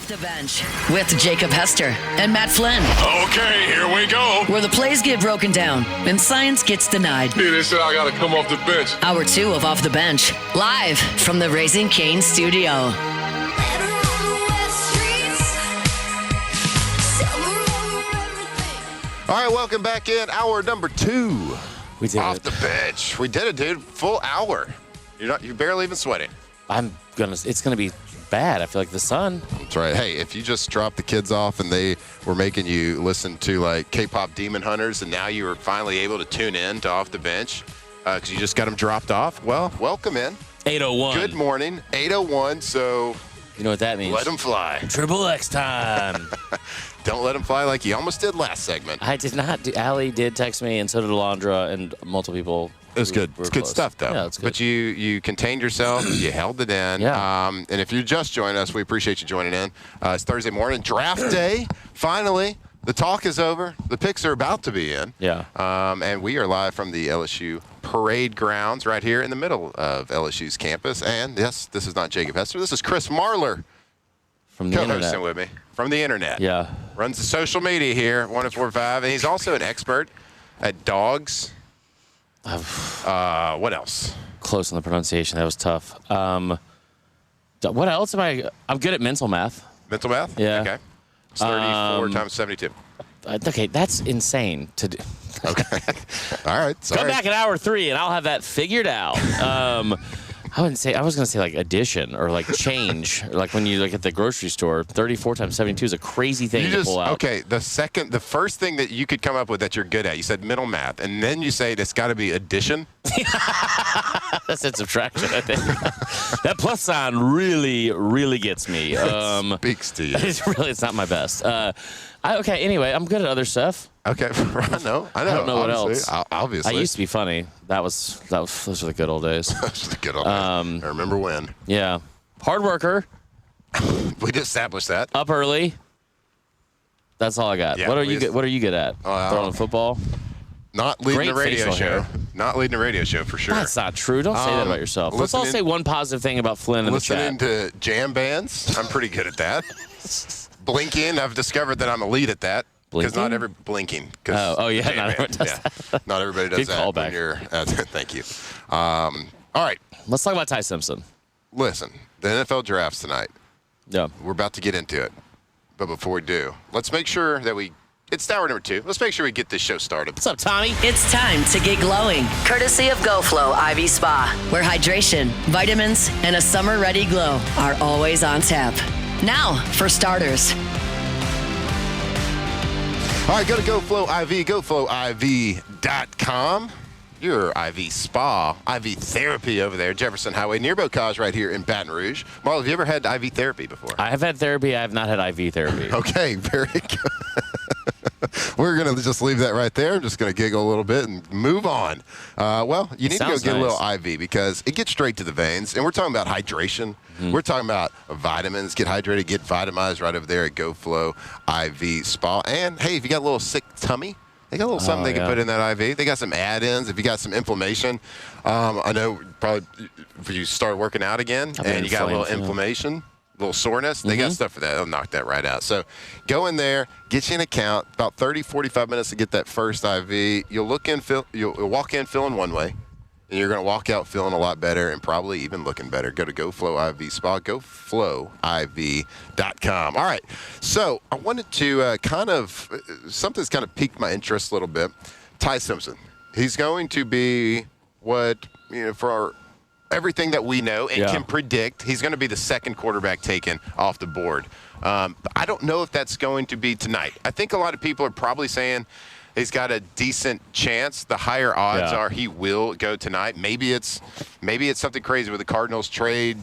Off the Bench with Jacob Hester and Matt Flynn. Okay, here we go. Where the plays get broken down and science gets denied. Yeah, they said I got to come off the bench. Hour 2 of Off the Bench, live from the Raising Cane studio. All right, welcome back in hour number 2. We did Off it. the bench. We did it, dude. Full hour. You're barely even sweating. It's gonna be bad. I feel like the sun. That's right. Hey, if you just dropped the kids off and they were making you listen to like K-pop Demon Hunters, and now you were finally able to tune in to Off the Bench because you just got them dropped off. Well, welcome in. 8:01. Good morning. 8:01. So You know what that means? let them fly. Triple X time. Don't let them fly like you almost did last segment. I did not. Allie did text me, and so did Alondra, and multiple people. It was good. It's good close. stuff, though. Yeah, it's good. But you contained yourself. You held it in. Yeah. And if you're just joining us, we appreciate you joining in. It's Thursday morning, draft day. Finally, the talk is over. The picks are about to be in. Yeah. And we are live from the LSU parade grounds right here in the middle of LSU's campus. And yes, this is not Jacob Hester. This is Chris Marler From the co-hosting internet. with me from the internet. Yeah. Runs the social media here, 104.5, and he's also an expert at dogs. What else? Close on the pronunciation. That was tough. What else am I? I'm good at mental math. Mental math? Yeah. Okay. It's 34 times 72. Okay, that's insane to do. Okay. All right. Sorry. Come back at hour 3, and I'll have that figured out. I was gonna say like addition or like change, or like when you look at the grocery store. 34 times 72 is a crazy thing to pull out. Okay. The first thing that you could come up with that you're good at, you said mental math, and then you say it's got to be addition. That's a subtraction, I think. That plus sign really, really gets me. Speaks to you. It's not my best. Okay, anyway, I'm good at other stuff. Okay. I know. I don't know what else. Obviously. I used to be funny. Those were the good old days. That's good on that. I remember when. Yeah. Hard worker, We just established that. up early. That's all I got. Yeah, What are you good at? Throwing a football? Not leading Great a radio facial show. hair. Not leading a radio show for sure. That's not true. Don't say that about yourself. Let's all say one positive thing about Flynn in the Listening chat. to jam bands, I'm pretty good at that. Blinking, I've discovered that I'm elite at that. Because not every blinking. Oh, yeah, not everyone does that. Not everybody does Good that. callback. When you're, thank you. All right, Let's talk about Ty Simpson. listen. The NFL draft's tonight. Yeah. We're about to get into it. But before we do, let's make sure that it's hour number 2. Let's make sure we get this show started. What's up, Tommy? It's time to get glowing, courtesy of GoFlow IV Spa, where hydration, vitamins, and a summer-ready glow are always on tap. Now, for starters. All right, go to GoFlow IV, GoFlowIV.com. Your IV spa, IV therapy over there, Jefferson Highway, near Bocage right here in Baton Rouge. Marla, have you ever had IV therapy before? I have had therapy. I have not had IV therapy. Okay, very good. We're going to just leave that right there. I'm just going to giggle a little bit and move on. Well, you need to go Sounds get a little nice. IV because it gets straight to the veins. And we're talking about hydration. Mm-hmm. We're talking about vitamins. Get hydrated, get vitamized right over there at GoFlow IV Spa. And, hey, if you got a little sick tummy, they got a little something they can yeah. put in that IV. They got some add-ins. If you got some inflammation, I know probably if you start working out again I've been and you got a little inflamed, yeah. inflammation, a little soreness, they got stuff for that. They'll knock that right out. So go in there, get you an account, about 30, 45 minutes to get that first IV. You'll walk in feeling one way, and you're going to walk out feeling a lot better and probably even looking better. Go to GoFlow IV Spa, GoFlowIV.com. All right, so I wanted to something's kind of piqued my interest a little bit. Ty Simpson. He's going to be for everything that we know and can predict, he's going to be the second quarterback taken off the board. But I don't know if that's going to be tonight. I think a lot of people are probably saying he's got a decent chance. The higher odds are he will go tonight. Maybe it's something crazy with the Cardinals trade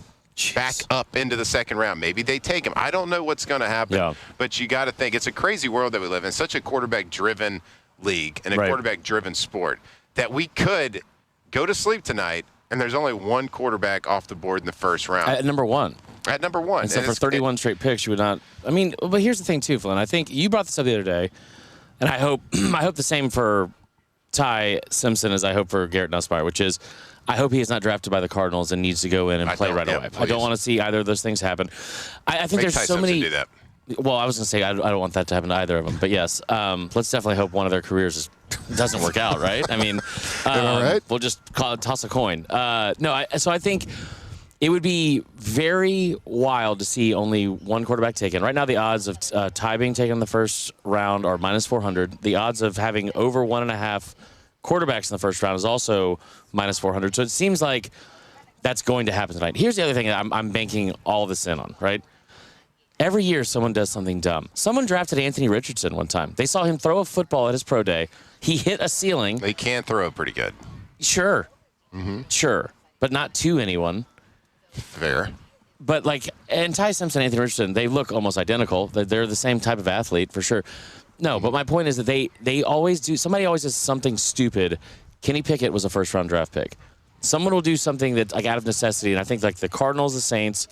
back up into the second round. Maybe they take him. I don't know what's going to happen. But you got to think it's a crazy world that we live in. Such a quarterback-driven league and a quarterback-driven sport that we could go to sleep tonight and there's only one quarterback off the board in the first round. At number one. At number one. And so for 31 straight picks, you would not. I mean, but here's the thing, too, Flynn. I think you brought this up the other day, and I hope the same for Ty Simpson as I hope for Garrett Nussmeier, which is I hope he is not drafted by the Cardinals and needs to go in and play right away. Please. I don't want to see either of those things happen. I think there's so many. Do that. Well, I was going to say I don't want that to happen to either of them, but yes, let's definitely hope one of their careers doesn't work out, right? I mean, right? We'll just toss a coin. So I think it would be very wild to see only one quarterback taken. Right now, the odds of Ty being taken in the first round are minus 400. The odds of having over 1.5 quarterbacks in the first round is also minus 400. So it seems like that's going to happen tonight. Here's the other thing that I'm banking all this in on, right? Every year someone does something dumb. Someone drafted Anthony Richardson one time. They saw him throw a football at his pro day. He hit a ceiling. They can throw pretty good. Sure. Sure. But not to anyone. Fair. But and Ty Simpson and Anthony Richardson, they look almost identical. They're the same type of athlete for sure. No, but my point is that they always do. Somebody always does something stupid. Kenny Pickett was a first-round draft pick. Someone will do something that out of necessity, and I think the Cardinals, the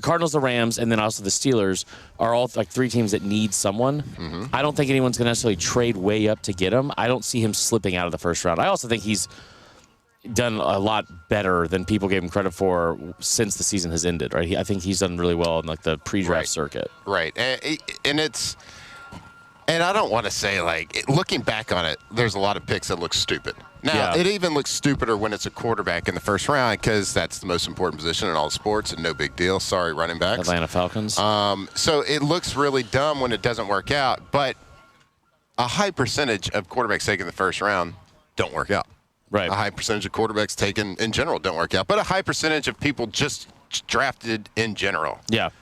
Cardinals, the Rams, and then also the Steelers are all three teams that need someone. I don't think anyone's going to necessarily trade way up to get him. I don't see him slipping out of the first round. I also think he's done a lot better than people gave him credit for since the season has ended. Right? I think he's done really well in the pre-draft circuit. Right, and it's. And I don't want to say, looking back on it, there's a lot of picks that look stupid. Now, It even looks stupider when it's a quarterback in the first round because that's the most important position in all sports and no big deal. Sorry, running backs. Atlanta Falcons. So it looks really dumb when it doesn't work out, but a high percentage of quarterbacks taken in the first round don't work out. Right. A high percentage of quarterbacks taken in general don't work out, but a high percentage of people just drafted in general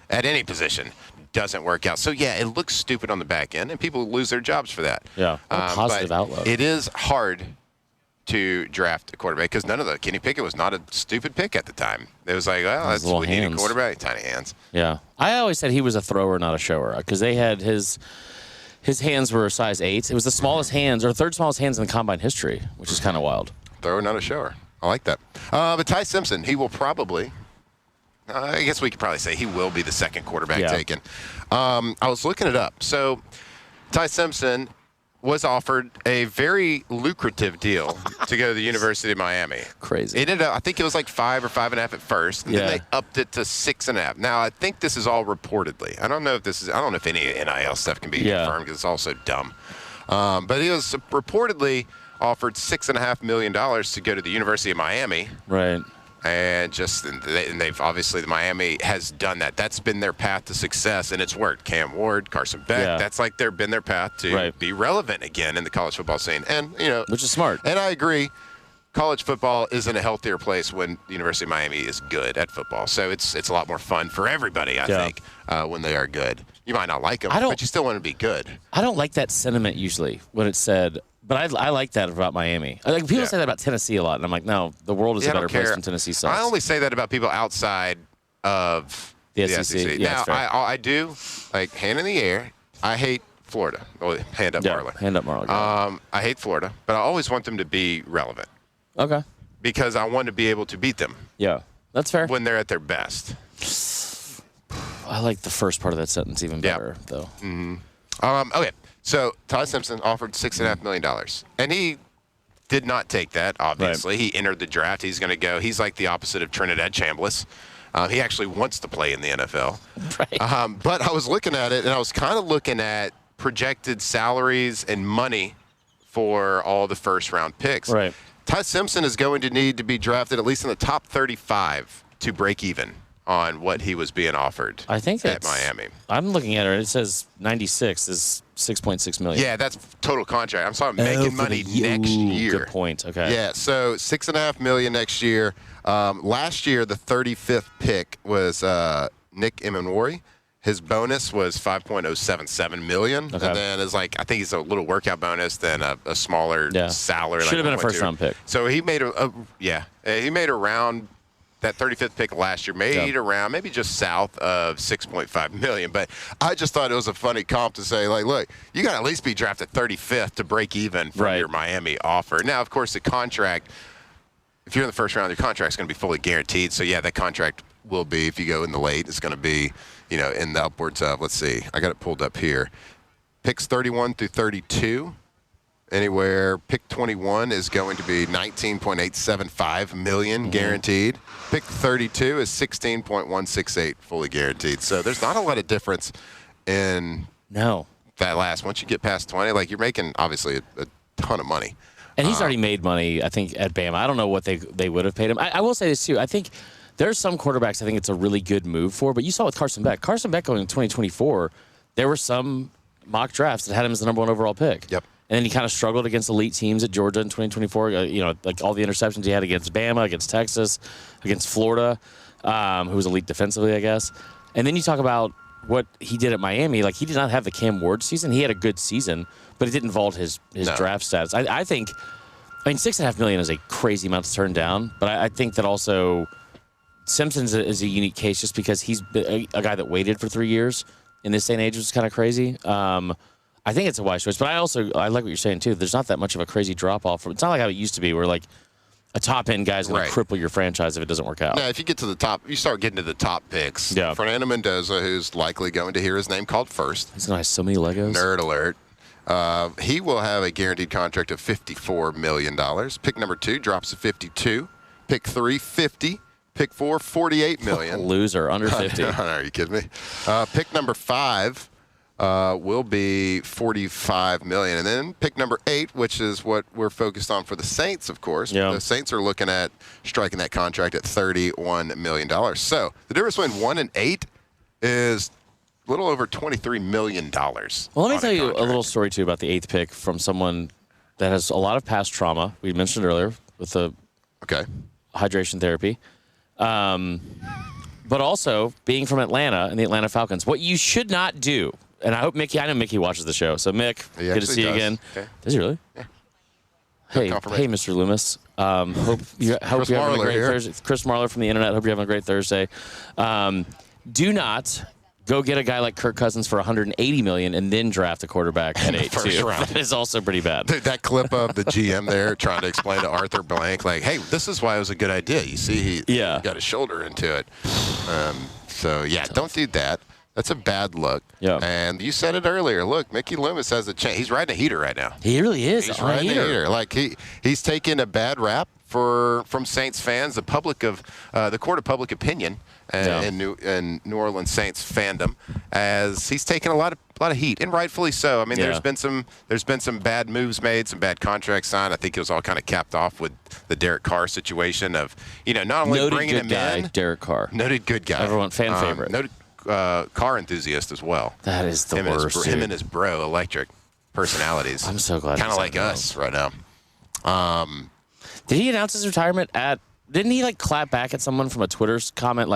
at any position doesn't work out. So, it looks stupid on the back end, and people lose their jobs for that. Yeah, positive outlook. It is hard to draft a quarterback because Kenny Pickett was not a stupid pick at the time. It was we need a quarterback, tiny hands. Yeah. I always said he was a thrower, not a shower, because they had his hands were a size 8. It was the smallest hands, or third smallest hands in the combine history, which is kind of wild. Thrower, not a shower. I like that. But Ty Simpson, he will probably... I guess we could probably say he will be the second quarterback taken. I was looking it up. So Ty Simpson was offered a very lucrative deal to go to the University of Miami. Crazy. It ended up, I think it was 5 or 5.5 at first, and then they upped it to 6.5. Now I think this is all reportedly. I don't know if any NIL stuff can be confirmed because it's all so dumb. But he was reportedly offered $6.5 million to go to the University of Miami. Right. And they've obviously, the Miami has done that. That's been their path to success, and it's worked. Cam Ward, Carson Beck, that's been their path to be relevant again in the college football scene. And, which is smart. And I agree. College football is in a healthier place when the University of Miami is good at football. So it's a lot more fun for everybody, I think, when they are good. You might not like them, but you still want to be good. I don't like that sentiment usually when it's said. But I like that about Miami. People say that about Tennessee a lot, and I'm like, no, the world is a better place than Tennessee sucks. I only say that about people outside of the SEC. Now, I do, hand in the air, I hate Florida. Oh, hand up, Marley. Hand up, Marley. I hate Florida, but I always want them to be relevant. Okay. Because I want to be able to beat them. Yeah, that's fair. When they're at their best. I like the first part of that sentence even better, though. Mm-hmm. Okay. So, Ty Simpson offered $6.5 million. And he did not take that, obviously. He entered the draft. He's going to go. He's like the opposite of Trinidad Chambliss. He actually wants to play in the NFL. Right. But I was looking at it, and I was kind of looking at projected salaries and money for all the first-round picks. Right. Ty Simpson is going to need to be drafted at least in the top 35 to break even on what he was being offered. I think at Miami. I'm looking at it. It says 96 is $6.6 million. Yeah, that's total contract. I'm sorry, making money next year. Good point. Okay. Yeah, so $6.5 million next year. Last year, the 35th pick was Nick Emanwari. His bonus was $5.077 million, and then it's I think he's a little workout bonus, then a smaller salary. Should have been a first-round pick. So he made he made around. That 35th pick last year made around maybe just south of $6.5 million. But I just thought it was a funny comp to say, look, you got to at least be drafted 35th to break even from your Miami offer. Now, of course, the contract, if you're in the first round, your contract's going to be fully guaranteed. So, that contract will be, if you go in the late, it's going to be, in the upwards of, let's see, I got it pulled up here. Picks 31 through 32 anywhere. Pick 21 is going to be $19.875 million guaranteed. Pick 32 is $16.168 fully guaranteed. So there's not a lot of difference in that last. Once you get past 20, like, you're making obviously a ton of money. And he's already made money, I think, at Bama. I don't know what they would have paid him. I will say this too. I think there's some quarterbacks I think it's a really good move for, but you saw with Carson Beck. Carson Beck going in 2024, there were some mock drafts that had him as the number 1 overall pick. Yep. And then he kind of struggled against elite teams at Georgia in 2024. Like all the interceptions he had against Bama, against Texas, against Florida, who was elite defensively, I guess. And then you talk about what he did at Miami. Like, he did not have the Cam Ward season. He had a good season, but it didn't vault his draft stats. I think, $6.5 million is a crazy amount to turn down, but I think that also Simpson's is a unique case just because he's a guy that waited for 3 years in this day and age, which is kind of crazy. I think it's a wise choice, but I like what you're saying too. There's not that much of a crazy drop off. It's not like how it used to be, where like a top end guy's going to cripple your franchise if it doesn't work out. Now, if you get to the top, you start getting to the top picks. Yeah. Fernando Mendoza, who's likely going to hear his name called first. He's going to have so many Legos. Nerd alert. He will have a guaranteed contract of $54 million. Pick number 2 drops to 52. Pick 3, 50. Pick 4, $48 million. Loser, under 50. Are you kidding me? Pick number 5 will be $45 million. And then pick number 8, which is what we're focused on for the Saints, of course. Yeah. The Saints are looking at striking that contract at $31 million. So the difference between 1 and 8 is a little over $23 million. Well, let me tell you a little story, too, about the 8th pick from someone that has a lot of past trauma. We mentioned earlier with the hydration therapy. But also being from Atlanta and the Atlanta Falcons. What you should not do, and I know Mickey watches the show. So, Mick, good to see you again. Okay. Does he really? Yeah. Hey, Mr. Loomis. Hope you're having a great Thursday. Chris Marler from the internet. Hope you're having a great Thursday. Do not go get a guy like Kirk Cousins for $180 million and then draft a quarterback at 8 too. That is also pretty bad. Dude, that clip of the GM there trying to explain to Arthur Blank, like, hey, this is why it was a good idea. You see, he got his shoulder into it. Don't do that. That's a bad look. Yeah. And you said it earlier. Look, Mickey Loomis has a chance. He's riding a heater right now. He really is. He's riding a heater. Like, he's taking a bad rap from Saints fans, the public of the court of public opinion in New Orleans Saints fandom, as he's taking a lot of heat, and rightfully so. I mean, there's been some bad moves made, some bad contracts signed. I think it was all kind of capped off with the Derek Carr situation of, not only bringing him in. Derek Carr. Noted good guy. Everyone fan favorite. Noted car enthusiast as well. That is the worst. Him and his bro, electric personalities. I'm so glad. Kind of like us right now. Did he announce his retirement didn't he like clap back at someone from a Twitter's comment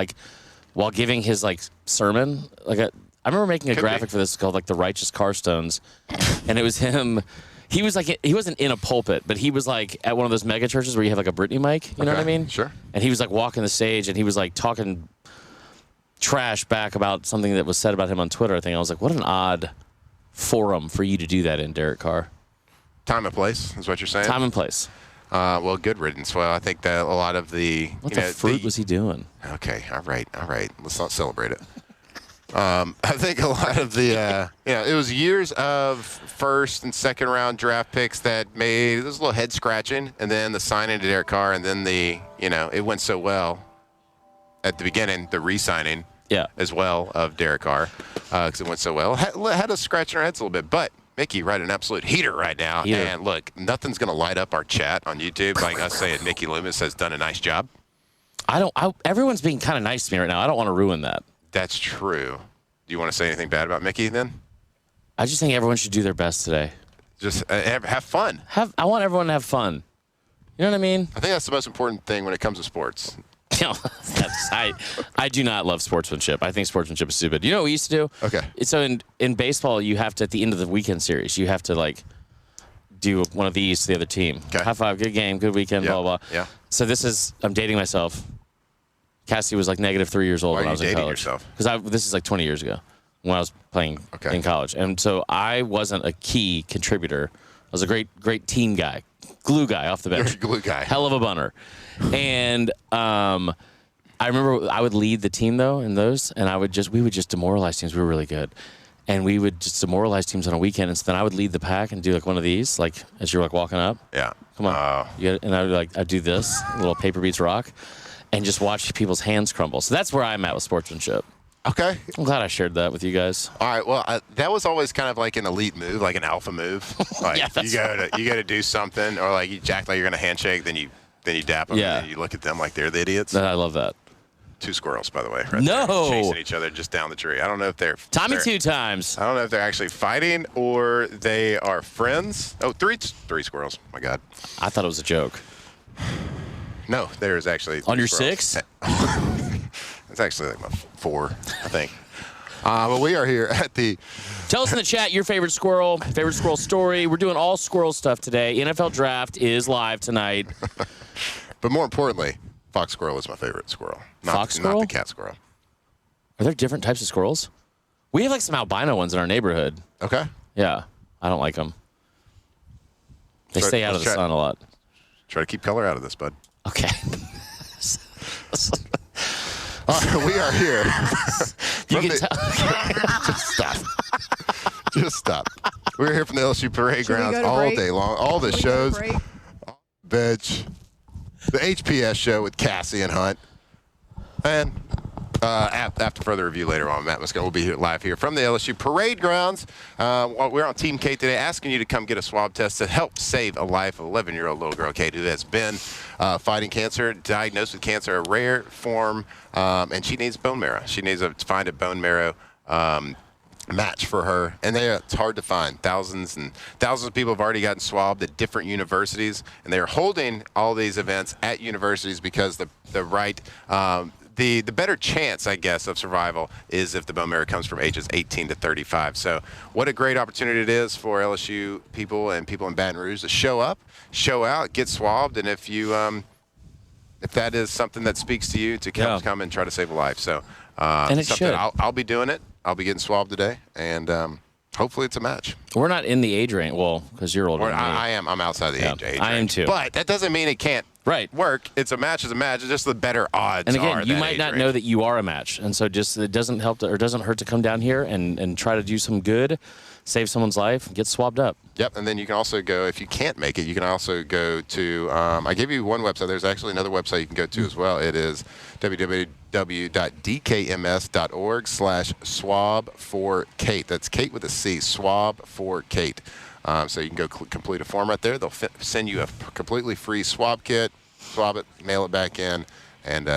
while giving his sermon? I remember making a graphic for this called the Righteous Carstones, and it was him. He was he wasn't in a pulpit, but he was at one of those mega churches where you have a Britney mic. You know what I mean? Sure. And he was walking the stage, and he was talking trash back about something that was said about him on Twitter. I think I was what an odd forum for you to do that in, Derek Carr. Time and place is what you're saying. Time and place. Well, good riddance. Well, I think that a lot of the what the fruit was he doing? Okay, all right. Let's not celebrate it. I think a lot of the it was years of first and second round draft picks that made this a little head scratching, and then the signing to Derek Carr, and then it went so well at the beginning, the re-signing as well of Derek Carr because it went so well. Had us scratching our heads a little bit, but Mickey, right, an absolute heater right now. Heater. And look, nothing's going to light up our chat on YouTube like us saying Mickey Loomis has done a nice job. Everyone's being kind of nice to me right now. I don't want to ruin that. That's true. Do you want to say anything bad about Mickey then? I just think everyone should do their best today. Just have fun. I want everyone to have fun. You know what I mean? I think that's the most important thing when it comes to sports. I do not love sportsmanship. I think sportsmanship is stupid. You know what we used to do? Okay. So in baseball, you have to, at the end of the weekend series, you have to do one of these to the other team. Okay. High five, good game, good weekend, blah, blah. Yeah. So I'm dating myself. Cassie was -3 years old when I was in college. Why are you dating yourself? Because this is 20 years ago when I was playing in college. And so I wasn't a key contributor. I was a great team guy, glue guy off the bench. You're a glue guy. Hell of a bunter. And I remember I would lead the team though in those, and we would just demoralize teams. We were really good, and we would just demoralize teams on a weekend. And so then I would lead the pack and do like one of these, like as you're like walking up. Yeah. Come on. And I'd do this, little paper beats rock, and just watch people's hands crumble. So that's where I'm at with sportsmanship. Okay. I'm glad I shared that with you guys. All right. Well, that was always kind of like an elite move, like an alpha move. Like Yeah, you go to do something, or like you act like you're gonna handshake, then you dap them, Yeah. and you look at them like they're the idiots. I love that. 2 squirrels, by the way. Right No. there, chasing each other just down the tree. I don't know if they're Tommy 2 times. I don't know if they're actually fighting or they are friends. Oh, three squirrels. My God. I thought it was a joke. No, there's actually On your squirrels. 6? It's actually like my 4, I think. But we are here at the. Tell us in the chat your favorite squirrel story. We're doing all squirrel stuff today. NFL Draft is live tonight. But more importantly, fox squirrel is my favorite squirrel. Fox squirrel? Not the cat squirrel. Are there different types of squirrels? We have like some albino ones in our neighborhood. Okay. Yeah, I don't like them. They stay out of the sun a lot. Try to keep color out of this, bud. Okay. All right, we are here. You can tell. Just stop. Just stop. We're here from the LSU Parade Grounds all day long. All the shows. Bench. The HPS show with Cassie and Hunt. And after further review later on, Matt Muscone will be here live here from the LSU Parade Grounds. We're on Team Kate today, asking you to come get a swab test to help save a life of 11-year-old little girl Kate, who has been fighting cancer, diagnosed with cancer, a rare form, and she needs bone marrow. She needs to find a bone marrow match for her, and it's hard to find. Thousands and thousands of people have already gotten swabbed at different universities, and they are holding all these events at universities because the better chance, I guess, of survival is if the bone marrow comes from ages 18 to 35. So what a great opportunity it is for LSU people and people in Baton Rouge to show up, show out, get swabbed, and if that is something that speaks to you, to come and try to save a life. So and it should. I'll be doing it. I'll be getting swabbed today, and hopefully it's a match. We're not in the age range. Well, because you're older than me. I am. I'm outside the age range. I am too. But that doesn't mean it can't work. It's a match. It's a match. It's just the better odds. And again, you might not know that you are a match, and so just it doesn't help or doesn't hurt to come down here and try to do some good, save someone's life, get swabbed up. Yep, and then you can also go, if you can't make it, you can also go to, I gave you one website. There's actually another website you can go to as well. It is www.dkms.org/swab4Kate. That's Kate with a C, swab4Kate. So you can go complete a form right there. They'll send you a completely free swab kit, swab it, mail it back in, and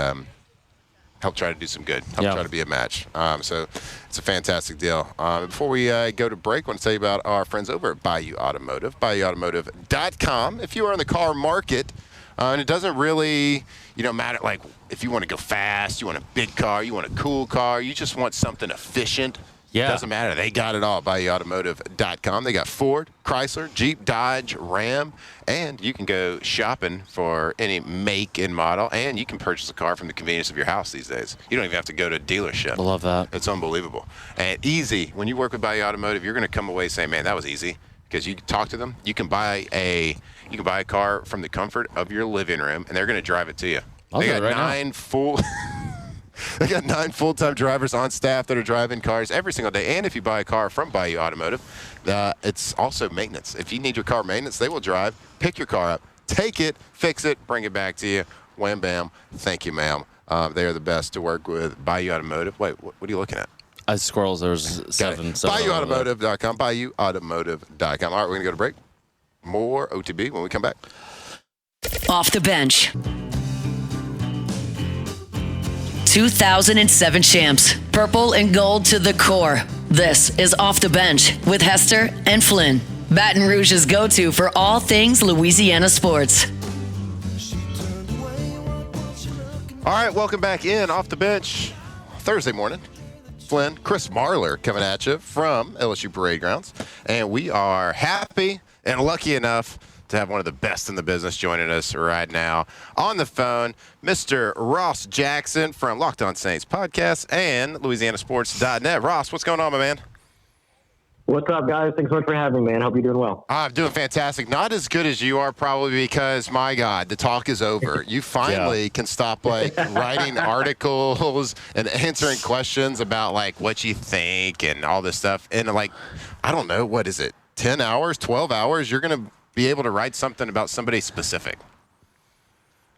help try to do some good. Help try to be a match. So it's a fantastic deal. Before we go to break, I want to tell you about our friends over at Bayou Automotive, BayouAutomotive.com. If you are in the car market, and it doesn't really, matter, like if you want to go fast, you want a big car, you want a cool car, you just want something efficient. Yeah. Doesn't matter. They got it all. BayouAutomotive.com. They got Ford, Chrysler, Jeep, Dodge, Ram, and you can go shopping for any make and model, and you can purchase a car from the convenience of your house these days. You don't even have to go to a dealership. I love that. It's unbelievable. And easy. When you work with Bayou Automotive, you're going to come away saying, man, that was easy. Because you can talk to them. You can buy a car from the comfort of your living room, and they're going to drive it to you. I'll They do it got right 9 full... They got 9 full-time drivers on staff that are driving cars every single day. And if you buy a car from Bayou Automotive, it's also maintenance. If you need your car maintenance, they will drive, pick your car up, take it, fix it, bring it back to you. Wham, bam. Thank you, ma'am. They are the best to work with. Bayou Automotive. Wait, what are you looking at? Squirrels, there's seven. BayouAutomotive.com. BayouAutomotive.com. All right, we're going to go to break. More OTB when we come back. Off the bench. 2007 champs, purple and gold to the core. This is Off the Bench with Hester and Flynn. Baton Rouge's go-to for all things Louisiana sports. All right, welcome back in Off the Bench Thursday morning. Flynn, Chris Marler coming at you from LSU Parade Grounds. And we are happy and lucky enough to have one of the best in the business joining us right now on the phone, Mr. Ross Jackson from Locked On Saints podcast and LouisianaSports.net. Ross, what's going on, my man? What's up, guys? Thanks so much for having me, man. Hope you're doing well. I'm doing fantastic. Not as good as you are, probably, because, my God, the talk is over. You finally can stop, writing articles and answering questions about, what you think and all this stuff. And, I don't know, what is it, 10 hours, 12 hours? You're going to be able to write something about somebody specific.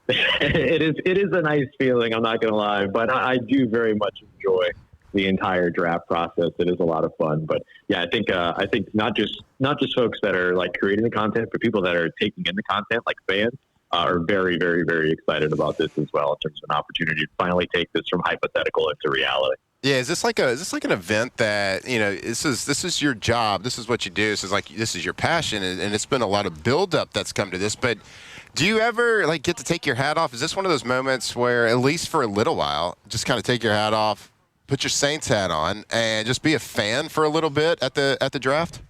It is a nice feeling, I'm not going to lie, but I do very much enjoy the entire draft process. It is a lot of fun, but yeah, I think not just folks that are creating the content, but people that are taking in the content, like fans, are very, very, very excited about this as well in terms of an opportunity to finally take this from hypothetical into reality. Yeah, is this like an event that this is your job, this is what you do, this is your passion, and it's been a lot of buildup that's come to this. But do you ever get to take your hat off? Is this one of those moments where, at least for a little while, just kind of take your hat off, put your Saints hat on, and just be a fan for a little bit at the draft?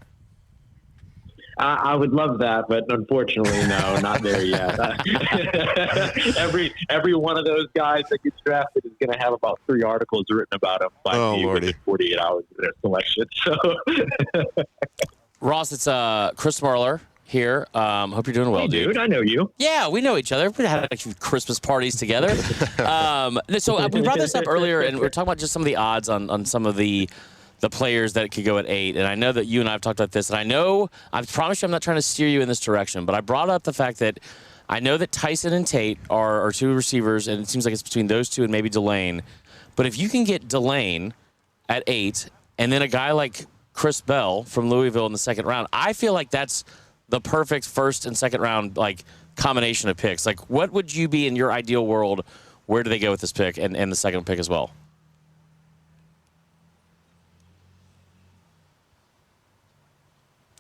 I would love that, but unfortunately, no, not there yet. Every one of those guys that gets drafted is going to have about 3 articles written about him by me within 48 hours of their selection. So, Ross, it's Chris Marler here. Hope you're doing well, hey, dude. I know you. Yeah, we know each other. We had a few Christmas parties together. So we brought this up earlier, and we were talking about just some of the odds on some of the players that could go at 8. And I know that you and I have talked about this, and I promise you I'm not trying to steer you in this direction, but I brought up the fact that I know that Tyson and Tate are 2 receivers, and it seems like it's between those 2 and maybe Delane. But if you can get Delane at 8, and then a guy like Chris Bell from Louisville in the 2nd round, I feel like that's the perfect 1st and 2nd round combination of picks. What would you be in your ideal world? Where do they go with this pick and the 2nd pick as well?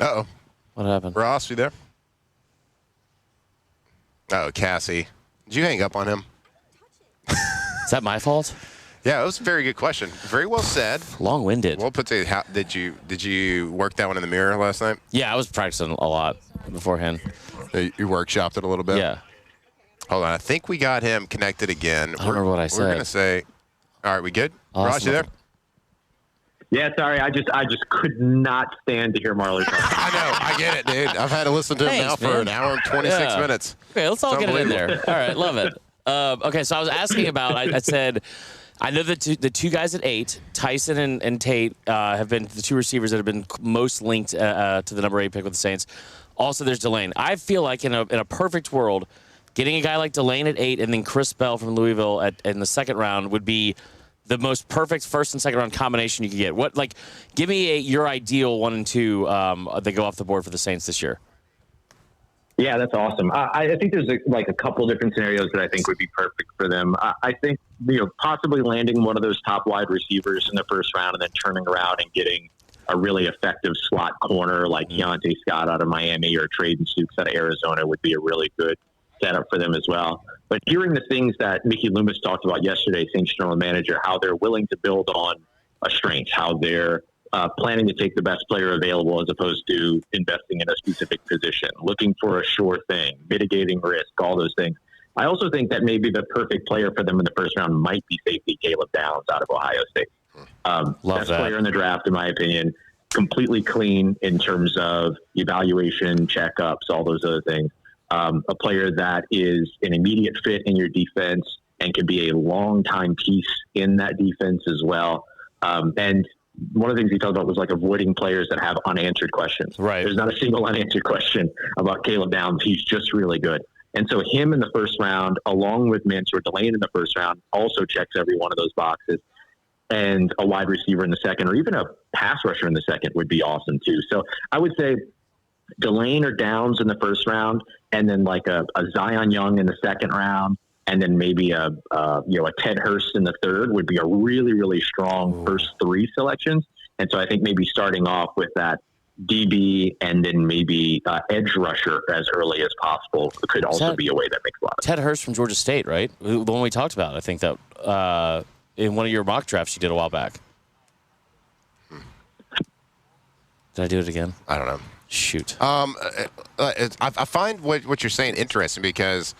Uh-oh. What happened? Ross, you there? Oh, Cassie. Did you hang up on him? Is that my fault? Yeah, it was a very good question. Very well said. Long-winded. We'll put to did you work that one in the mirror last night? Yeah, I was practicing a lot beforehand. You workshopped it a little bit? Yeah. Hold on. I think we got him connected again. I don't remember what I said. We're going to say, all right, we good? Awesome. Ross, you there? Yeah, sorry. I just could not stand to hear Marley talk. I know. I get it, dude. I've had to listen to him now for an hour and 26 minutes. Okay, let's all get it in there. All right, love it. Okay, so I was asking about, I said, I know that the 2 guys at 8, Tyson and Tate, have been the 2 receivers that have been most linked to the number 8 pick with the Saints. Also, there's Delane. I feel like in a perfect world, getting a guy like Delane at 8 and then Chris Bell from Louisville in the 2nd round would be the most perfect 1st and 2nd round combination you could get. Give me your ideal 1 and 2 that go off the board for the Saints this year. Yeah, that's awesome. I think there's a couple different scenarios that I think would be perfect for them. I think possibly landing one of those top wide receivers in the 1st round and then turning around and getting a really effective slot corner like Keontae Scott out of Miami or Traden Stukes out of Arizona would be a really good setup for them as well. But hearing the things that Mickey Loomis talked about yesterday, Saints general manager, how they're willing to build on a strength, how they're planning to take the best player available as opposed to investing in a specific position, looking for a sure thing, mitigating risk, all those things. I also think that maybe the perfect player for them in the 1st round might be safety Caleb Downs out of Ohio State. Best player in the draft, in my opinion, completely clean in terms of evaluation, checkups, all those other things. A player that is an immediate fit in your defense and can be a long-time piece in that defense as well. And one of the things he talked about was avoiding players that have unanswered questions. Right. There's not a single unanswered question about Caleb Downs. He's just really good. And so him in the 1st round, along with Mansour Delane in the 1st round, also checks every one of those boxes. And a wide receiver in the 2nd, or even a pass rusher in the 2nd would be awesome too. So I would say Delane or Downs in the 1st round, and then a Zion Young in the 2nd round, and then maybe a Ted Hurst in the 3rd would be a really, really strong first 3 selections. And so I think maybe starting off with that DB and then maybe edge rusher as early as possible could also be a way that makes a lot of sense. Ted Hurst from Georgia State, right? The one we talked about, I think that in one of your mock drafts you did a while back. Did I do it again? I don't know. Shoot. I find what you're saying interesting because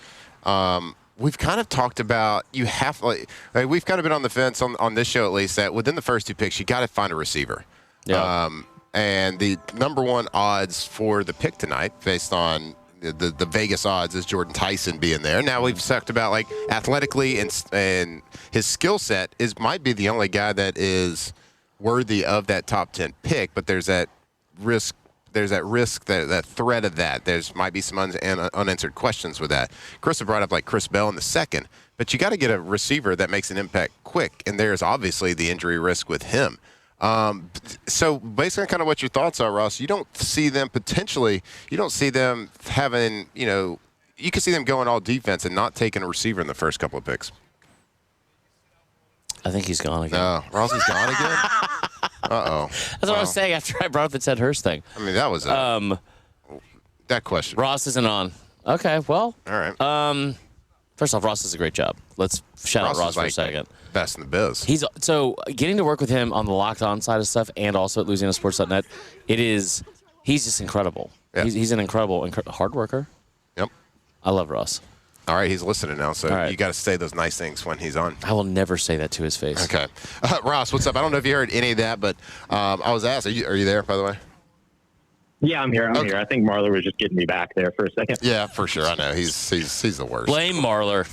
we've kind of talked about we've kind of been on the fence on this show at least that within the first 2 picks you got to find a receiver. Yeah. And the number one odds for the pick tonight, based on the Vegas odds, is Jordan Tyson being there. Now we've talked about like athletically and his skill set might be the only guy that is worthy of that top 10 pick, but there's that risk. There's that threat of that. There's might be some unanswered questions with that. Chris had brought up like Chris Bell in the second, but you got to get a receiver that makes an impact quick, and there's obviously the injury risk with him. So based on kind of what your thoughts are, Ross, you don't see them having, you can see them going all defense and not taking a receiver in the first couple of picks. I think he's gone again. No, Ross is gone again? Uh-oh. That's what I was saying after I brought up the Ted Hurst thing. I mean, that was that question. Ross isn't on. Okay, well. All right. First off, Ross does a great job. Let's shout out Ross for a second. Best in the biz. So getting to work with him on the Locked On side of stuff and also at LouisianaSports.net, he's just incredible. Yeah. He's an incredible hard worker. Yep. I love Ross. All right, he's listening now, so right. You got to say those nice things when he's on. I will never say that to his face. Okay. Ross, what's up? I don't know if you heard any of that, but I was asked, are you there, by the way? Yeah, I'm here. I'm here. I think Marler was just getting me back there for a second. Yeah, for sure. I know. He's the worst. Blame Marler.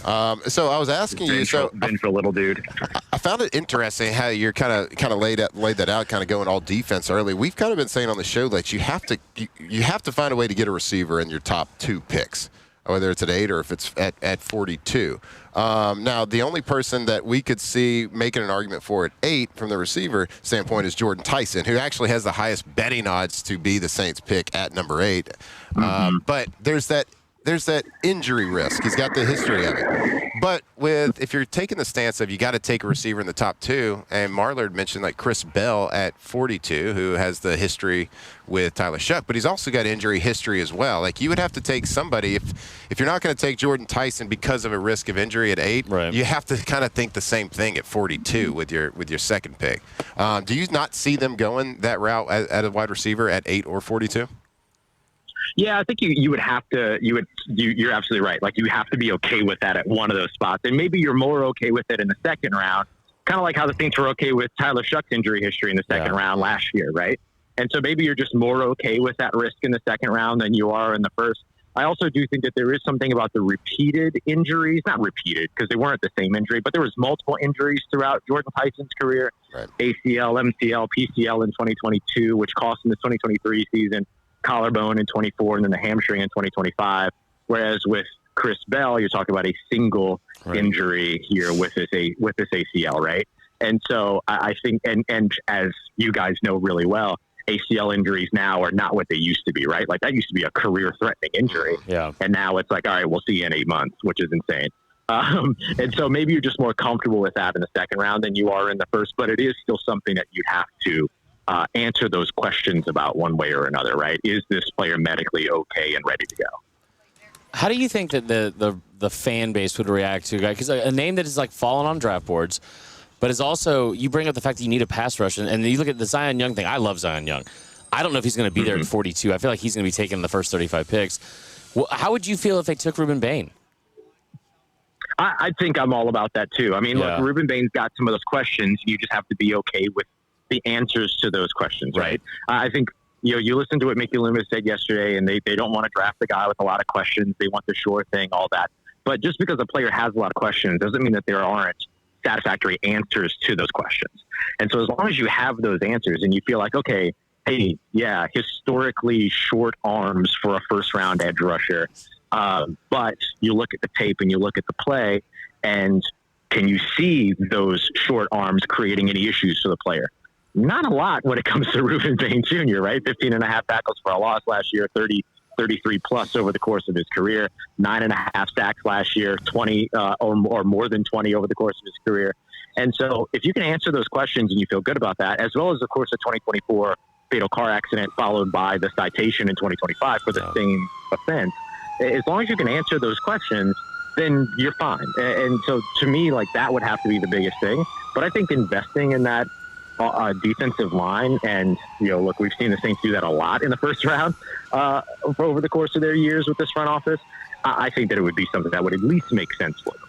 So I was asking you. So vengeful little dude. I found it interesting how you're kind of laid that out, kind of going all defense early. We've kind of been saying on the show that you have to find a way to get a receiver in your top 2 picks, whether it's at 8 or if it's at 42. Now, the only person that we could see making an argument for at 8 from the receiver standpoint is Jordan Tyson, who actually has the highest betting odds to be the Saints pick at number 8. But there's that injury risk. He's got the history of it. But if you're taking the stance of you got to take a receiver in the top 2, and Marler mentioned like Chris Bell at 42, who has the history with Tyler Shuck, but he's also got injury history as well. Like you would have to take somebody if you're not going to take Jordan Tyson because of a risk of injury at 8, right. You have to kind of think the same thing at 42 with your second pick. Do you not see them going that route at a wide receiver at 8 or 42? Yeah, I think you would have to. You're absolutely right. Like you have to be okay with that at one of those spots, and maybe you're more okay with it in the second round. Kind of like how the Saints were okay with Tyler Shuck's injury history in the second round last year, right? And so maybe you're just more okay with that risk in the second round than you are in the first. I also do think that there is something about the repeated injuries, not repeated because they weren't the same injury, but there was multiple injuries throughout Jordan Tyson's career, right. ACL, MCL, PCL in 2022, which cost him the 2023 season, collarbone in 24, and then the hamstring in 2025. Whereas with Chris Bell, you're talking about a single injury here with this ACL, right? And so I think, and as you guys know really well, ACL injuries now are not what they used to be, right? Like that used to be a career-threatening injury. Yeah. And now it's like, all right, we'll see you in 8 months, which is insane. And so maybe you're just more comfortable with that in the second round than you are in the first, but it is still something that you'd have to answer those questions about one way or another, right? Is this player medically okay and ready to go? How do you think that the fan base would react to a guy? Because a name that is like fallen on draft boards, but is also, you bring up the fact that you need a pass rush, and you look at the Zion Young thing. I love Zion Young. I don't know if he's going to be there at 42. I feel like he's going to be taking the first 35 picks. Well, how would you feel if they took Ruben Bain? I think I'm all about that too. I mean, look, Ruben Bain's got some of those questions. You just have to be okay with the answers to those questions, right? I think, you listen to what Mickey Loomis said yesterday, and they don't want to draft the guy with a lot of questions. They want the sure thing, all that. But just because a player has a lot of questions doesn't mean that there aren't satisfactory answers to those questions. And so as long as you have those answers and you feel like, okay, hey, yeah, historically short arms for a first-round edge rusher, but you look at the tape and you look at the play, and can you see those short arms creating any issues for the player? Not a lot when it comes to Ruben Bain Jr., right? 15.5 tackles for a loss last year, 33 plus over the course of his career, 9.5 sacks last year, 20 or more than 20 over the course of his career. And so if you can answer those questions and you feel good about that, as well as, of course, the 2024 fatal car accident followed by the citation in 2025 for the same offense, as long as you can answer those questions, then you're fine. And so to me, like, that would have to be the biggest thing. But I think investing in that defensive line, and look, we've seen the Saints do that a lot in the first round over the course of their years with this front office. I think that it would be something that would at least make sense for them.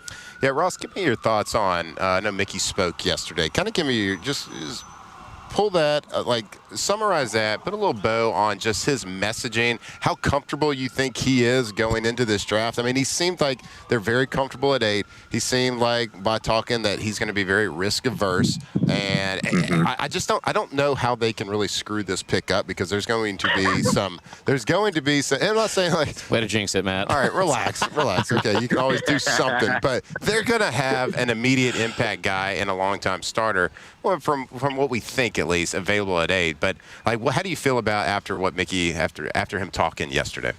Yeah, Ross, give me your thoughts on. I know Mickey spoke yesterday. Kind of give me your just pull that, summarize that, put a little bow on just his messaging, how comfortable you think he is going into this draft. I mean, he seemed like they're very comfortable at 8. He seemed like, by talking, that he's going to be very risk-averse. And I don't know how they can really screw this pick up, because there's going to be some, and I'm not saying way to jinx it, Matt. All right, relax. Okay, you can always do something, but they're going to have an immediate impact guy and a long-time starter, well, from what we think at least, available at 8. But how do you feel about after him talking yesterday?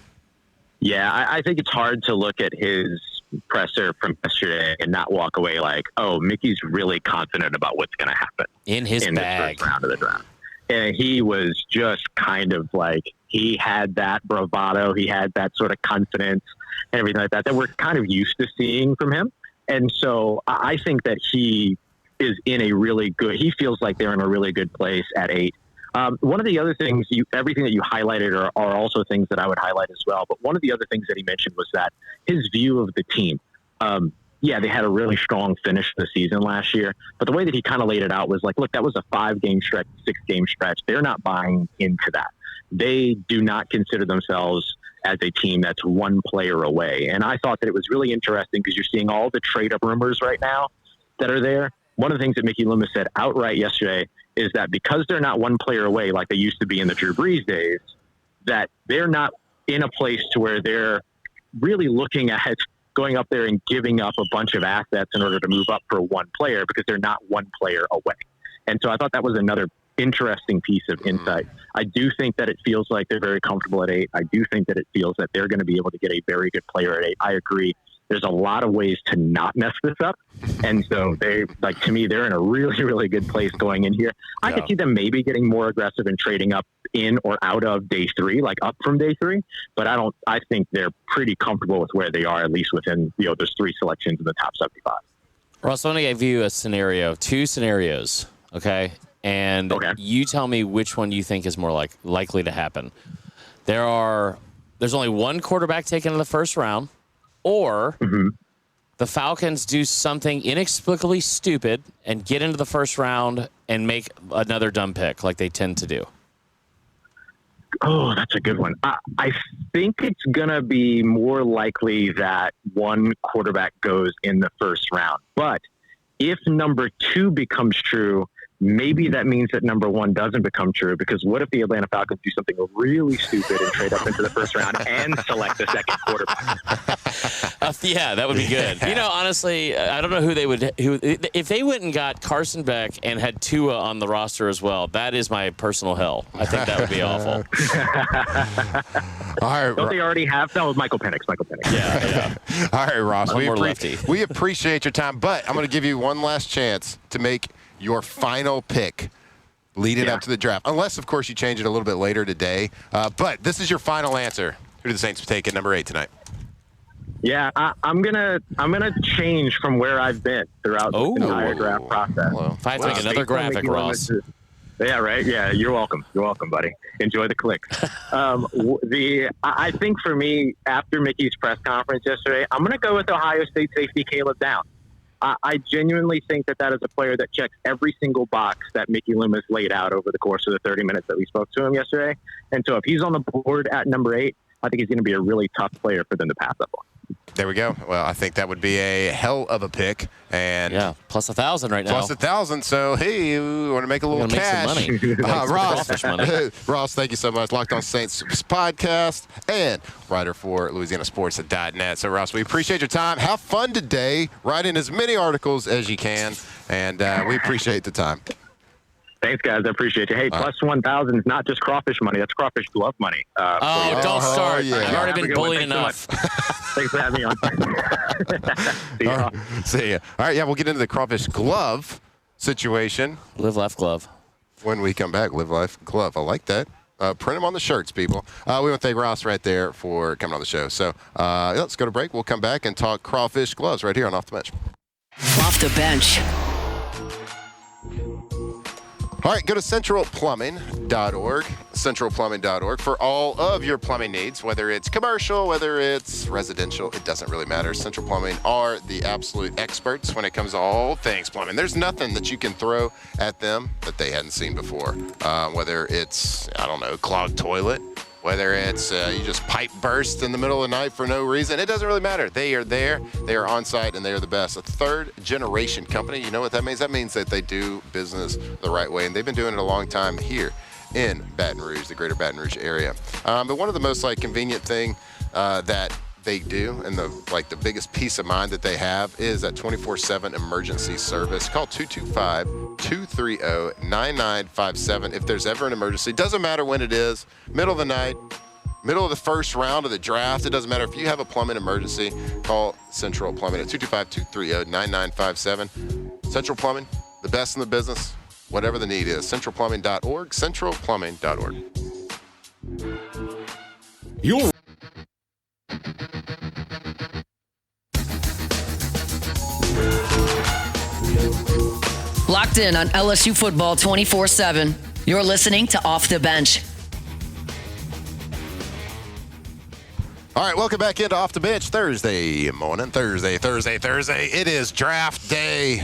Yeah, I think it's hard to look at his presser from yesterday and not walk away like, oh, Mickey's really confident about what's going to happen in his in bag. This first round of the draft. And he was just kind of like, he had that bravado, he had that sort of confidence and everything like that we're kind of used to seeing from him. And so I think that he is in a really good, he feels like they're in a really good place at 8. One of the other things, everything that you highlighted are also things that I would highlight as well. But one of the other things that he mentioned was that his view of the team, they had a really strong finish to the season last year. But the way that he kind of laid it out was like, look, that was a 5-game stretch, 6-game stretch. They're not buying into that. They do not consider themselves as a team that's one player away. And I thought that it was really interesting because you're seeing all the trade-up rumors right now that are there. One of the things that Mickey Loomis said outright yesterday is that because they're not one player away like they used to be in the Drew Brees days, that they're not in a place to where they're really looking at going up there and giving up a bunch of assets in order to move up for one player, because they're not one player away. And so I thought that was another interesting piece of insight. I do think that it feels like they're very comfortable at 8. I do think that it feels that they're going to be able to get a very good player at 8. I agree. There's a lot of ways to not mess this up. And so to me, they're in a really, really good place going in here. I could see them maybe getting more aggressive and trading up in or out of day 3, like up from day 3. But I think they're pretty comfortable with where they are, at least within, those 3 selections in the top 75. Ross, I want to give you a scenario, 2 scenarios. Okay. And you tell me which one you think is more likely to happen. There's only one quarterback taken in the first round, or the Falcons do something inexplicably stupid and get into the first round and make another dumb pick like they tend to do. Oh, that's a good one. I think it's going to be more likely that one quarterback goes in the first round. But if number 2 becomes true, maybe that means that number 1 doesn't become true, because what if the Atlanta Falcons do something really stupid and trade up into the first round and select the second quarterback? That would be good. Honestly, I don't know who if they went and got Carson Beck and had Tua on the roster as well, that is my personal hell. I think that would be awful. All right, don't they already have? No, Michael Penix. Yeah. All right, Ross, we appreciate your time, but I'm going to give you one last chance to make your final pick leading up to the draft, unless, of course, you change it a little bit later today. But this is your final answer. Who do the Saints take at number 8 tonight? Yeah, I'm gonna change from where I've been throughout the entire draft process. If I have to make another graphic, Ross. Yeah, right. Yeah, you're welcome. You're welcome, buddy. Enjoy the clicks. I think for me, after Mickey's press conference yesterday, I'm gonna go with Ohio State safety Caleb Downs. I genuinely think that is a player that checks every single box that Mickey Loomis laid out over the course of the 30 minutes that we spoke to him yesterday. And so if he's on the board at number 8, I think he's going to be a really tough player for them to pass up on. There we go. Well, I think that would be a hell of a pick. And plus 1,000 right now. Plus 1,000. So, hey, we want to make a little cash. Make some money. Ross, money. Ross, thank you so much. Locked On Saints podcast and writer for LouisianaSports.net. So, Ross, we appreciate your time. Have fun today. Write in as many articles as you can, and we appreciate the time. Thanks, guys. I appreciate you. Hey, plus 1,000 is not just crawfish money. That's crawfish glove money. Don't start. Yeah. You've already been bullied enough. Thanks for having me on. See ya. All right, we'll get into the crawfish glove situation. Live, laugh, glove. When we come back, live, life, glove. I like that. Print them on the shirts, people. We want to thank Ross right there for coming on the show. So let's go to break. We'll come back and talk crawfish gloves right here on Off the Bench. Off the Bench. All right, go to centralplumbing.org, centralplumbing.org for all of your plumbing needs, whether it's commercial, whether it's residential, it doesn't really matter. Central Plumbing are the absolute experts when it comes to all things plumbing. There's nothing that you can throw at them that they hadn't seen before, whether it's, I don't know, clogged toilet, whether it's you just pipe burst in the middle of the night for no reason. It doesn't really matter. They are there. They are on site, and they are the best. A third-generation company. You know what that means? That means that they do business the right way, and they've been doing it a long time here in Baton Rouge, the greater Baton Rouge area. But one of the most convenient thing that they do, and the biggest peace of mind that they have, is that 24/7 emergency service. Call 225-230-9957 if there's ever an emergency. Doesn't matter when it is, middle of the night, middle of the first round of the draft. It doesn't matter. If you have a plumbing emergency, call Central Plumbing at 225-230-9957. Central Plumbing, the best in the business, whatever the need is. Centralplumbing.org, centralplumbing.org. You're Locked in on LSU football 24/7. You're listening to Off the Bench. All right, welcome back into Off the Bench Thursday morning. Thursday. It is draft day.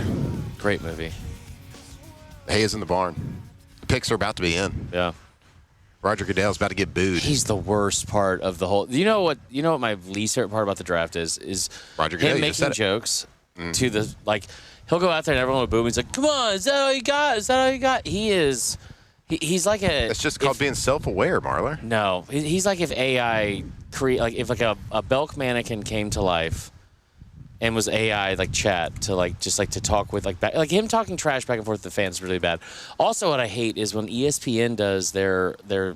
Great movie. Hay is in the barn. The picks are about to be in. Yeah. Roger Goodell's about to get booed. He's the worst part of the whole. You know what my least favorite part about the draft is Roger Goodell, him you just said making it. jokes to the he'll go out there and everyone will boo him. He's like, "Come on, is that all you got? Is that all you got?" He's like a. It's just called being self-aware, Marler. No, he's like if AI if a Belk mannequin came to life and was AI chat to to talk with him talking trash back and forth to the fans is really bad. Also, what I hate is when ESPN does their the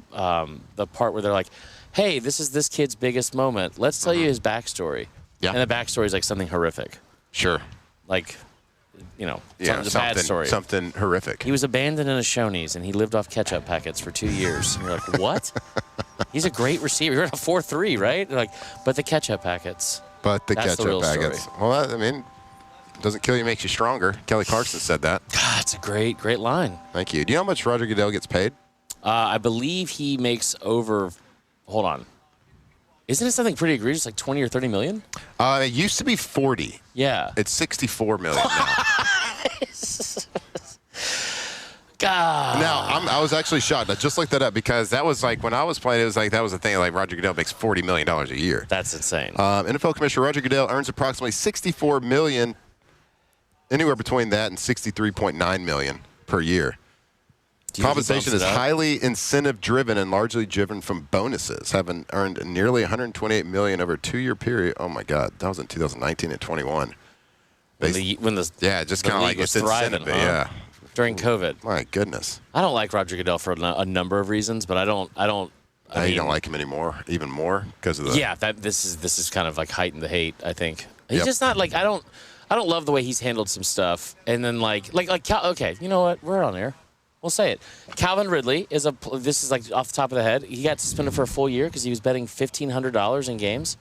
part where they're like, "Hey, this is this kid's biggest moment. Let's tell you his backstory." Yeah. And the backstory is something horrific. Sure. It's a bad story. Something horrific. He was abandoned in a Shoney's, and he lived off ketchup packets for 2 years. And you're like, what? He's a great receiver. You're at a 4.3, right? They're like, but the ketchup packets. But the That's the ketchup real packets. story. Well, doesn't kill you, makes you stronger. Kelly Clarkson said that. God, it's a great line. Thank you. Do you know how much Roger Goodell gets paid? I believe he makes over. Hold on. Isn't it something pretty egregious, like 20 or 30 million? It used to be 40. Yeah. It's 64 million now. God. Now, I was actually shocked. I just looked that up because that was when I was playing, it was that was the thing. Roger Goodell makes $40 million a year. That's insane. NFL Commissioner Roger Goodell earns approximately $64 million, anywhere between that and $63.9 million per year. Compensation is highly incentive-driven and largely driven from bonuses, having earned nearly $128 million over a 2-year period. Oh, my God. That was in 2019 and 21. When just kind of it's incentive, yeah. During COVID. My goodness. I don't like Roger Goodell for a number of reasons, but I don't. You don't like him anymore, even more because of the. Yeah, this is kind of heightened the hate. I think he's just not I don't love the way he's handled some stuff, and then okay, you know what? We're on air. We'll say it. Calvin Ridley is this is off the top of the head. He got suspended for a full year because he was betting $1,500 in games.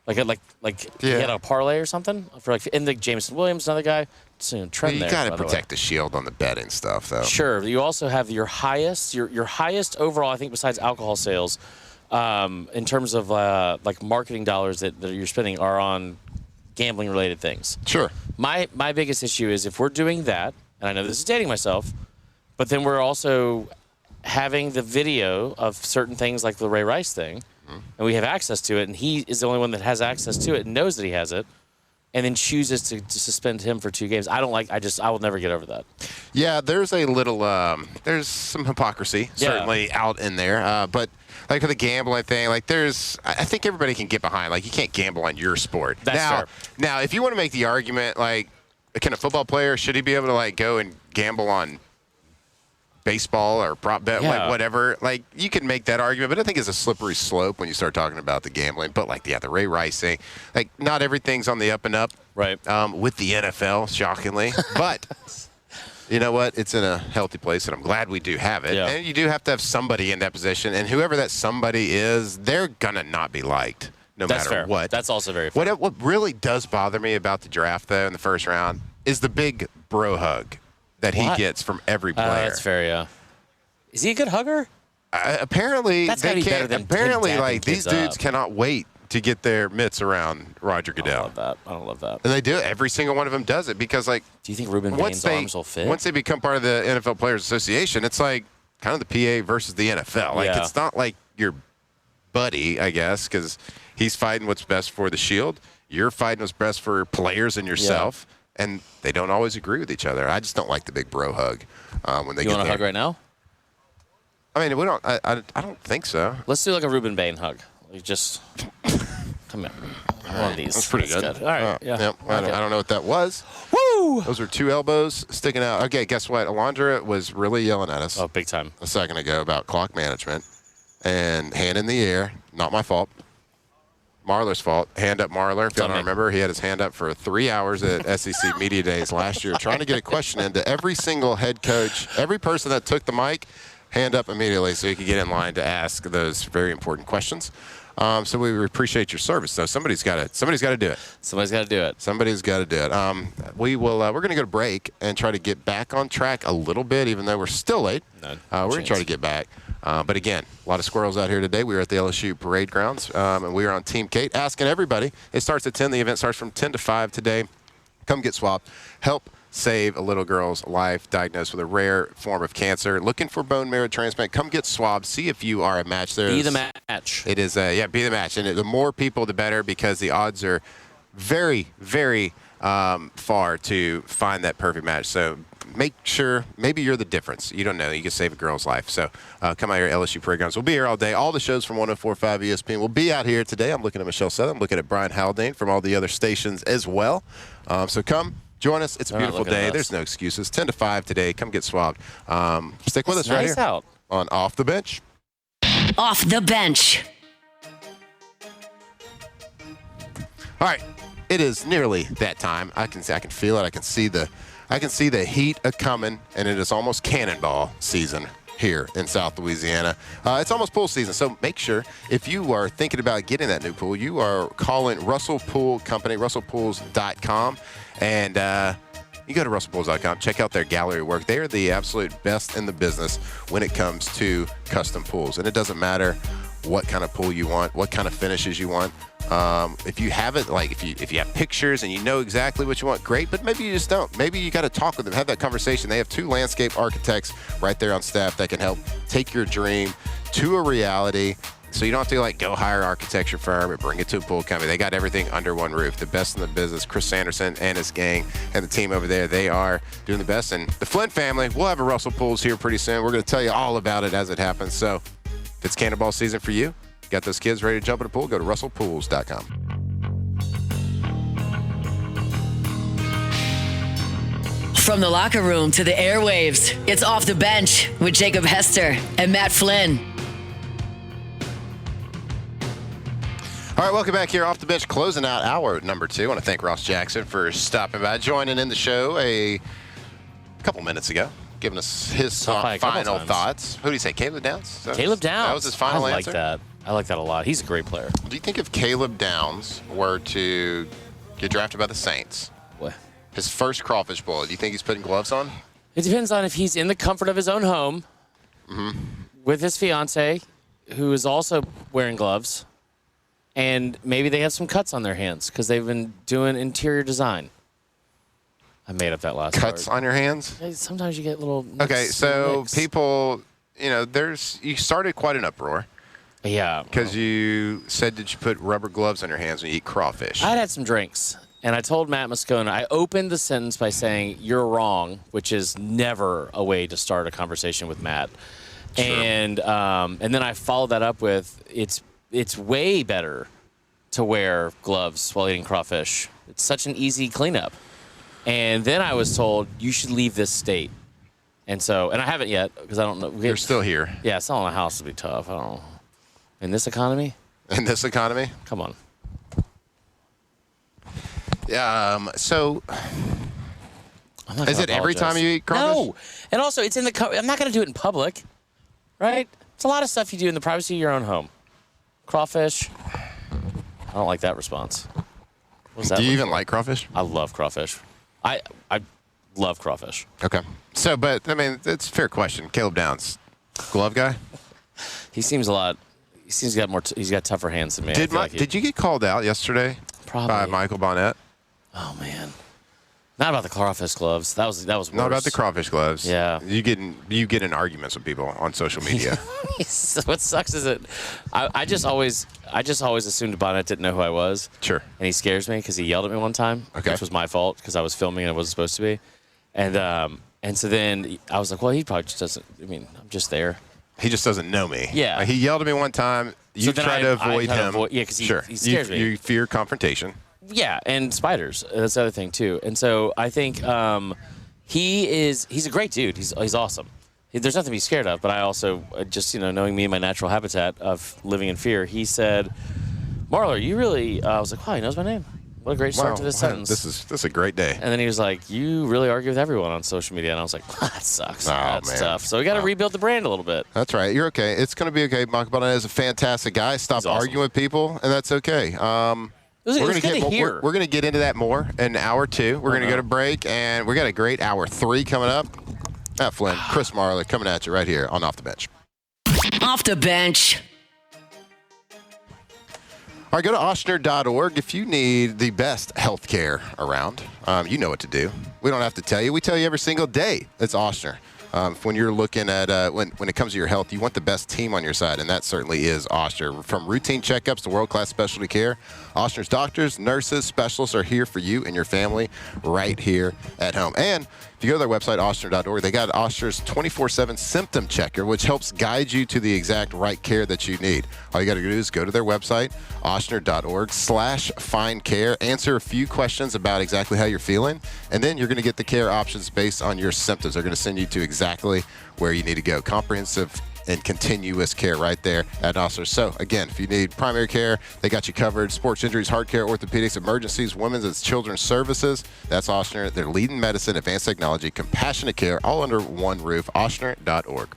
He had a parlay or something for and Jameson Williams, another guy. Trend you got to protect the shield on the betting stuff, though. Sure. You also have your highest overall, I think, besides alcohol sales, in terms of marketing dollars that you're spending are on gambling related things. Sure. My biggest issue is if we're doing that, and I know this is dating myself, but then we're also having the video of certain things like the Ray Rice thing, and we have access to it, and he is the only one that has access to it and knows that he has it, and then chooses to suspend him for 2 games. I will never get over that. Yeah, there's a little, there's some hypocrisy certainly out in there. But for the gambling thing, I think everybody can get behind. You can't gamble on your sport. That's fair. Now, if you want to make the argument, can a football player, should he be able to go and gamble on baseball or prop bet, whatever. You can make that argument, but I think it's a slippery slope when you start talking about the gambling. But the Ray Rice thing, not everything's on the up and up, right? With the NFL, shockingly, but you know what? It's in a healthy place, and I'm glad we do have it. Yeah. And you do have to have somebody in that position, and whoever that somebody is, they're gonna not be liked no matter fair. what. That's also very fair. What really does bother me about the draft, though, in the first round, is the big bro hug. that he What? gets from every player. That's fair, yeah. Is he a good hugger? Apparently, That's they gotta be better can't. than Apparently, him dapping like these kids dudes up. cannot wait to get their mitts around Roger I don't Goodell. love that. I don't love that. And they do it. Every single one of them does it because, like, Do you think Ruben once Bain's arms will fit? once they become part of the NFL Players Association, it's like kind of the PA versus the NFL. Like, Yeah. it's not like your buddy, I guess, because he's fighting what's best for the Shield. You're fighting what's best for players and yourself. And they don't always agree with each other. I just don't like the big bro hug when they You get want a there. hug right now? I mean, we don't. I don't think so. Let's do like a Ruben Bain hug. Like just come here. One of these. That's pretty good. All right. Yeah. Yep. I don't know what that was. Woo! Those were 2 elbows sticking out. Okay, guess what? Alondra was really yelling at us Oh, big time. a second ago about clock management and hand in the air. Not my fault. Marlar's fault. Hand up, Marlar. If y'all don't remember, he had his hand up for 3 hours at SEC Media Days last year trying to get a question into every single head coach, every person that took the mic, hand up immediately so he could get in line to ask those very important questions. So we appreciate your service. So somebody's got to do it. Somebody's got to do it. Somebody's got to do it. We're going to go to break and try to get back on track a little bit, even though we're still late. No we're going to try to get back. But again, a lot of squirrels out here today. We were at the LSU parade grounds, and we are on Team Kate, asking everybody. It starts at 10. The event starts from 10 to 5 today. Come get swabbed. Help save a little girl's life diagnosed with a rare form of cancer. Looking for bone marrow transplant. Come get swabbed. See if you are a match. Be the match. It is, be the match. And the more people, the better, because the odds are very, very far to find that perfect match. So make sure, maybe you're the difference. You don't know. You can save a girl's life. So come out here at LSU Parade Grounds. We'll be here all day. All the shows from 104.5 ESPN will be out here today. I'm looking at Michelle Southern. I'm looking at Brian Haldane from all the other stations as well. So come. Join us. It's a beautiful day. There's no excuses. 10 to 5 today. Come get swabbed. Stick with us right here out. on Off the Bench. Off the bench. All right. It is nearly that time. I can feel it. I can see the heat a-coming, and it is almost cannonball season here in South Louisiana. It's almost pool season, so make sure if you are thinking about getting that new pool, you are calling Russell Pool Company, russellpools.com, and you go to russellpools.com, check out their gallery work. They are the absolute best in the business when it comes to custom pools, and it doesn't matter what kind of pool you want, what kind of finishes you want. If you have it, like if you have pictures and you know exactly what you want, great, but maybe you just don't. Maybe you got to talk with them, have that conversation. They have 2 landscape architects right there on staff that can help take your dream to a reality. So you don't have to like go hire an architecture firm or bring it to a pool company. They got everything under one roof. The best in the business. Chris Sanderson and his gang and the team over there, they are doing the best. And the Flint family, we'll have a Russell Pools here pretty soon. We're going to tell you all about it as it happens. So if it's cannonball season for you, got those kids ready to jump in the pool, go to russellpools.com. From the locker room to the airwaves, it's Off the Bench with Jacob Hester and Matt Flynn. All right, welcome back here off the bench, closing out hour number 2. I want to thank Ross Jackson for stopping by, joining in the show a couple minutes ago, giving us his final thoughts. Who do you say, Caleb Downs? Caleb Downs. That was his final answer? I like that a lot. He's a great player. Do you think if Caleb Downs were to get drafted by the Saints, What? his first Crawfish Bowl, do you think he's putting gloves on? It depends on if he's in the comfort of his own home with his fiance, who is also wearing gloves, and maybe they have some cuts on their hands because they've been doing interior design. I made up that last Cuts word. on your hands? Sometimes you get little nicks, Okay, so nicks. people, you started quite an uproar Yeah. because you said that you put rubber gloves on your hands when you eat crawfish. I had some drinks, and I told Matt Moscona, I opened the sentence by saying, "You're wrong," which is never a way to start a conversation with Matt. Sure. And then I followed that up with, it's way better to wear gloves while eating crawfish. It's such an easy cleanup. And then I was told, you should leave this state. And I haven't yet, because I don't know. You're still here. Yeah, selling a house would be tough. I don't know. In this economy? In this economy? Come on. So I'm not is gonna it every apologize. time you eat crawfish? No. And also, it's in the. I'm not going to do it in public, right? It's a lot of stuff you do in the privacy of your own home. Crawfish. I don't like that response. What's that? Do you even like crawfish? I love crawfish. I love crawfish. Okay. So, but I mean, it's a fair question. Caleb Downs, glove guy. He seems a lot. He seems to got more. He's got tougher hands than me. Did you get called out yesterday? Probably. By Michael Bonnet? Oh man. Not about the crawfish gloves. That was worse. Not about the crawfish gloves. Yeah. You get in arguments with people on social media. What sucks is that I just always assumed Bonnet didn't know who I was. Sure. And he scares me because he yelled at me one time, which was my fault because I was filming and it wasn't supposed to be. And so then I was like, well, he probably just doesn't. I mean, I'm just there. He just doesn't know me. Yeah. Like, he yelled at me one time. You try to avoid him. Yeah, because he scares me. You fear confrontation. Yeah, and spiders. That's the other thing too. And so I think he's a great dude. He's awesome. There's nothing to be scared of. But I also just knowing me and my natural habitat of living in fear. He said, "Marler, you really?" I was like, "Wow, he knows my name. What a great start to this sentence." This is a great day. And then he was like, "You really argue with everyone on social media," and I was like, "That sucks. That's man. tough." So we got to rebuild the brand a little bit. That's right. You're okay. It's going to be okay. Michael Bonnet is a fantastic guy. Stop arguing with people, and that's okay. We're going to get into that more in hour 2. We're going to go to break, and we got a great hour 3 coming up. Matt Flynn, Chris Marler coming at you right here on Off the Bench. Off the bench. All right, go to Ochsner.org if you need the best health care around. You know what to do. We don't have to tell you. We tell you every single day. It's Ochsner. When you're looking at when it comes to your health, you want the best team on your side, and that certainly is Ochsner. From routine checkups to world-class specialty care, Ochsner's doctors, nurses, specialists are here for you and your family right here at home. And if you go to their website, Ochsner.org, they got Ochsner's 24/7 symptom checker, which helps guide you to the exact right care that you need. All you got to do is go to their website, Ochsner.org/find-care, answer a few questions about exactly how you're feeling, and then you're going to get the care options based on your symptoms. They're going to send you to exactly where you need to go. Comprehensive and continuous care right there at Ochsner. So, again, if you need primary care, they got you covered. Sports injuries, heart care, orthopedics, emergencies, women's and children's services. That's Ochsner. They're leading medicine, advanced technology, compassionate care, all under one roof. Ochsner.org.